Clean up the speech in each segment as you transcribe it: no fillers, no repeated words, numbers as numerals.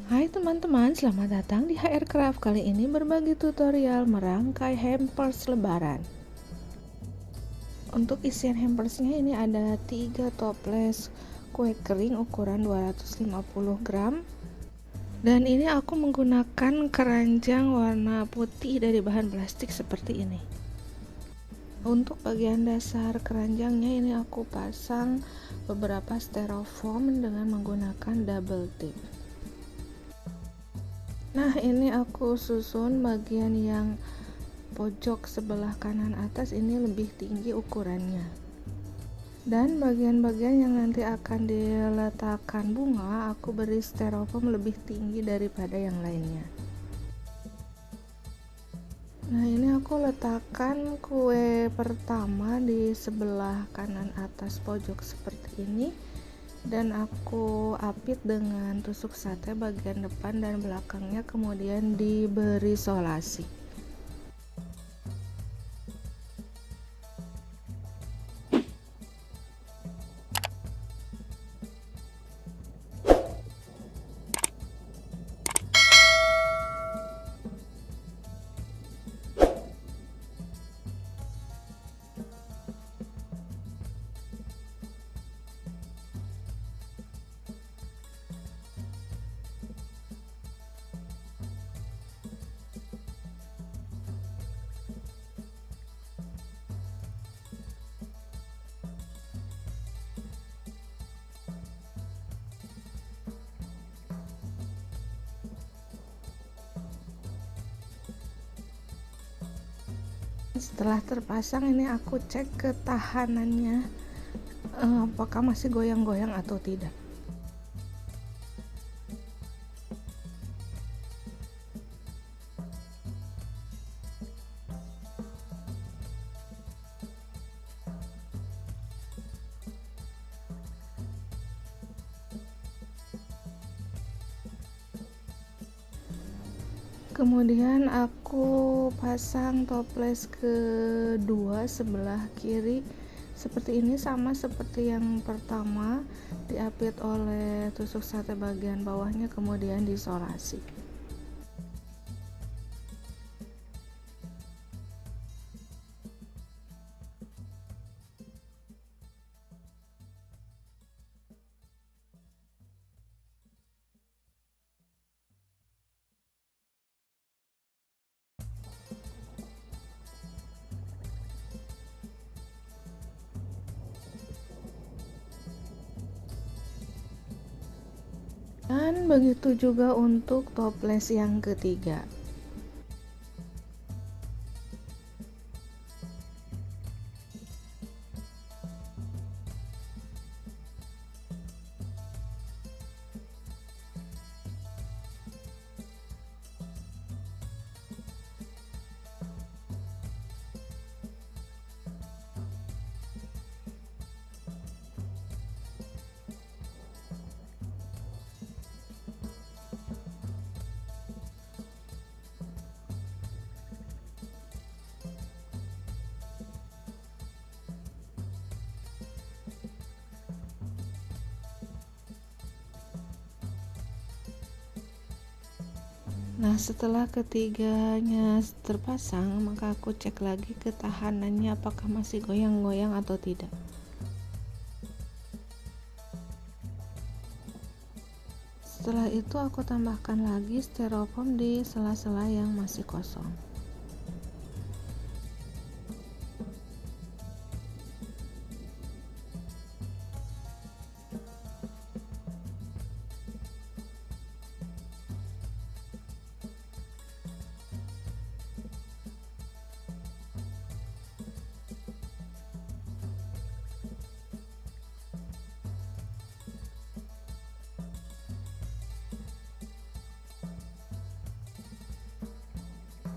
Hai teman-teman, selamat datang di HR Craft. Kali ini berbagi tutorial merangkai hampers lebaran. Untuk isian hampersnya ini ada 3 toples kue kering ukuran 250 gram. Dan ini aku menggunakan keranjang warna putih dari bahan plastik seperti ini. Untuk bagian dasar keranjangnya ini aku pasang beberapa styrofoam dengan menggunakan double tip. Nah, ini aku susun bagian yang pojok sebelah kanan atas ini lebih tinggi ukurannya. Dan bagian-bagian yang nanti akan diletakkan bunga, aku beri styrofoam lebih tinggi daripada yang lainnya. Nah, ini aku letakkan kue pertama di sebelah kanan atas pojok seperti ini. Dan aku apit dengan tusuk sate bagian depan dan belakangnya, kemudian diberi solasi. Setelah terpasang ini aku cek ketahanannya, apakah masih goyang-goyang atau tidak. Kemudian aku pasang toples kedua sebelah kiri seperti ini, sama seperti yang pertama, diapit oleh tusuk sate bagian bawahnya kemudian disolasi. Dan begitu juga untuk toples yang ketiga. Nah, setelah ketiganya terpasang, maka aku cek lagi ketahanannya apakah masih goyang-goyang atau tidak. Setelah itu aku tambahkan lagi styrofoam di sela-sela yang masih kosong.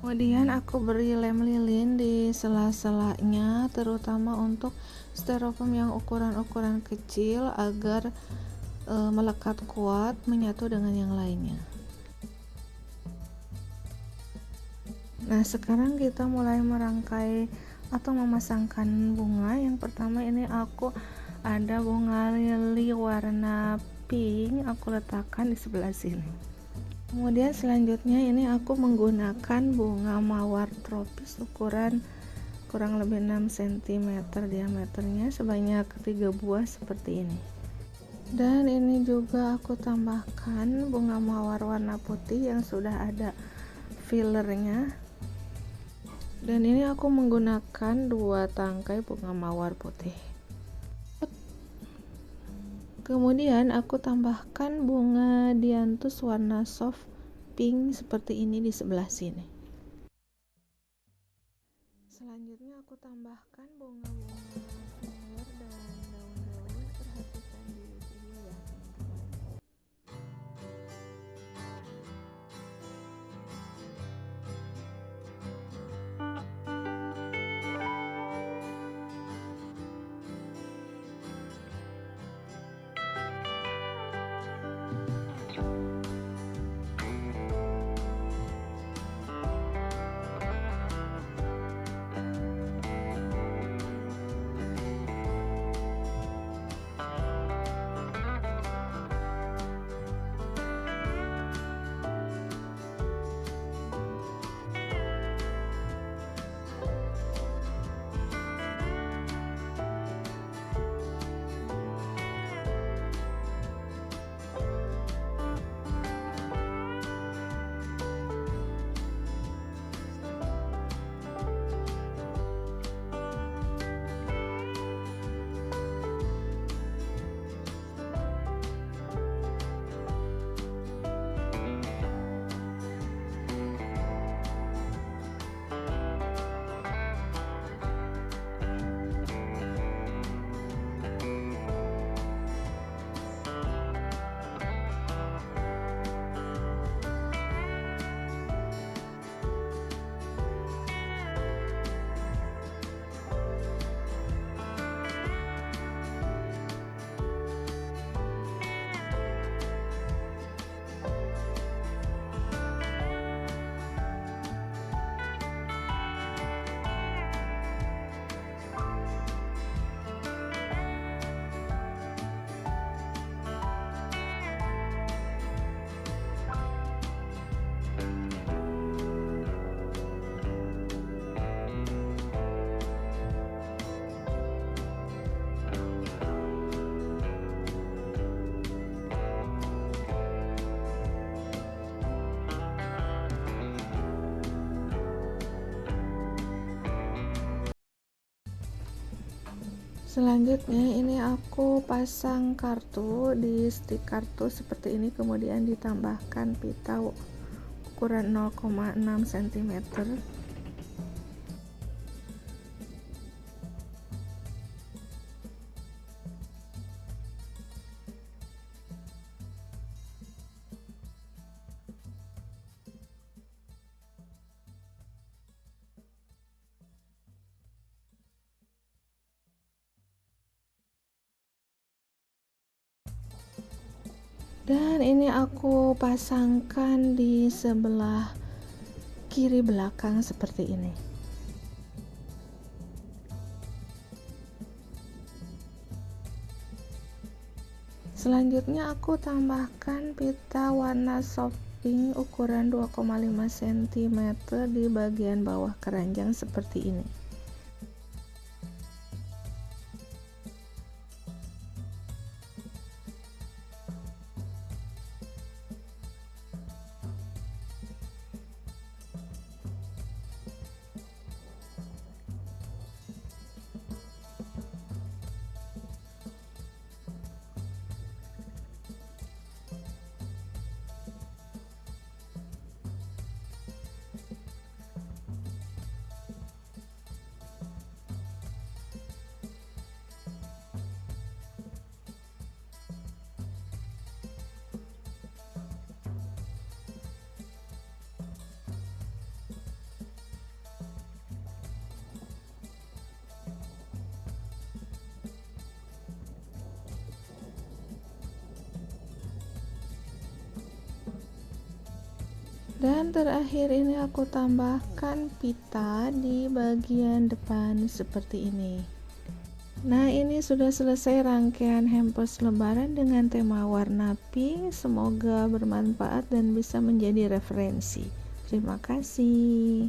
Kemudian aku beri lem lilin di sela-selanya, terutama untuk styrofoam yang ukuran-ukuran kecil agar melekat kuat menyatu dengan yang lainnya. Nah, sekarang kita mulai merangkai atau memasangkan bunga. Yang pertama ini aku ada bunga lili warna pink, aku letakkan di sebelah sini. Kemudian selanjutnya ini aku menggunakan bunga mawar tropis ukuran kurang lebih 6 cm diameternya, sebanyak 3 buah seperti ini. Dan ini juga aku tambahkan bunga mawar warna putih yang sudah ada fillernya. Dan ini aku menggunakan 2 tangkai bunga mawar putih. Kemudian aku tambahkan bunga dianthus warna soft pink seperti ini di sebelah sini. Selanjutnya aku tambahkan bunga-bunga flower dan daun-daun. Perhatikan di video ya teman-teman. Selanjutnya ini aku pasang kartu di stik kartu seperti ini, kemudian ditambahkan pita ukuran 0,6 cm. Dan ini aku pasangkan di sebelah kiri belakang seperti ini. Selanjutnya aku tambahkan pita warna soft pink ukuran 2,5 cm di bagian bawah keranjang seperti ini. Dan terakhir ini aku tambahkan pita di bagian depan seperti ini. Nah, ini sudah selesai rangkaian hampers lebaran dengan tema warna pink. Semoga bermanfaat dan bisa menjadi referensi. Terima kasih.